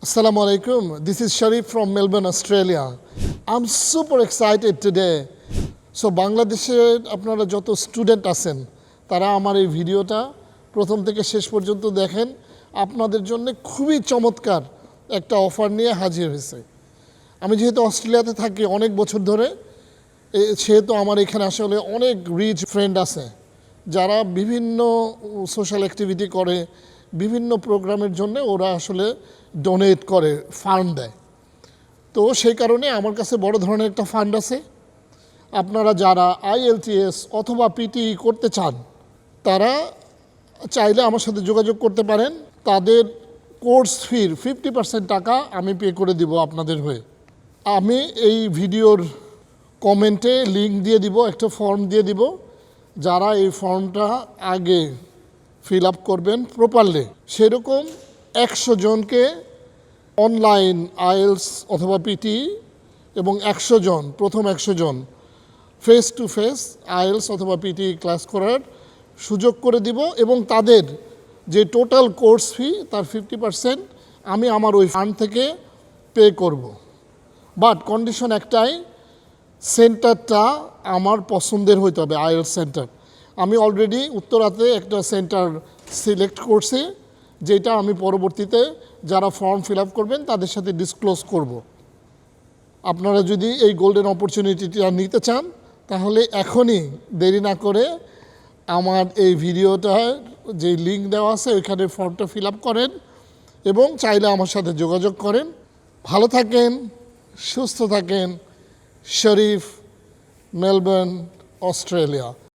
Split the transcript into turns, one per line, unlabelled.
Assalamu alaikum. This is Sharif from Melbourne, Australia. I'm super excited today. So বাংলাদেশের আপনারা যত student আছেন তারা আমার এই ভিডিওটা প্রথম থেকে শেষ পর্যন্ত দেখেন। আপনাদের জন্য খুবই চমৎকার একটা অফার নিয়ে হাজির হয়েছে। আমি যেহেতু অস্ট্রেলিয়াতে থাকি অনেক বছর ধরে, সেহেতু আমার এখানে আসলে অনেক রিচ ফ্রেন্ড আছে যারা বিভিন্ন সোশ্যাল অ্যাক্টিভিটি করে, বিভিন্ন প্রোগ্রামের জন্য ওরা আসলে ডোনেট করে, ফান্ড দেয়। তো সেই কারণে আমার কাছে বড় ধরনের একটা ফান্ড আছে। আপনারা যারা IELTS অথবা PTE করতে চান তারা চাইলে আমার সাথে যোগাযোগ করতে পারেন। তাদের কোর্স ফির 50% টাকা আমি পে করে দিব আপনাদের হয়ে। আমি এই ভিডিওর কমেন্টে লিঙ্ক দিয়ে দিব, একটা ফর্ম দিয়ে দিব। যারা এই ফর্মটা আগে ফিল আপ করবেন প্রপারলি, সেরকম 100 জনকে অনলাইন IELTS অথবা PTE এবং 100 জন, প্রথম 100 জন ফেস টু ফেস IELTS অথবা PTE ক্লাস করার সুযোগ করে দিব এবং তাদের যে টোটাল কোর্স ফি তার 50% আমি আমার ওই ফান্ড থেকে পে করব। বাট কন্ডিশন একটাই, সেন্টারটা আমার পছন্দের হইতে হবে। IELTS সেন্টার আমি অলরেডি উত্তরাতে একটা সেন্টার সিলেক্ট করছি, যেটা আমি পরবর্তীতে যারা ফর্ম ফিল আপ করবেন তাদের সাথে ডিসক্লোজ করব। আপনারা যদি এই গোল্ডেন অপরচুনিটিটা নিতে চান তাহলে এখনই দেরি না করে আমার এই ভিডিওটার যে লিঙ্ক দেওয়া আছে ওইখানে ফর্মটা ফিল আপ করেন এবং চাইলে আমার সাথে যোগাযোগ করেন। ভালো থাকেন, সুস্থ থাকেন। শরীফ, মেলবোর্ন, অস্ট্রেলিয়া।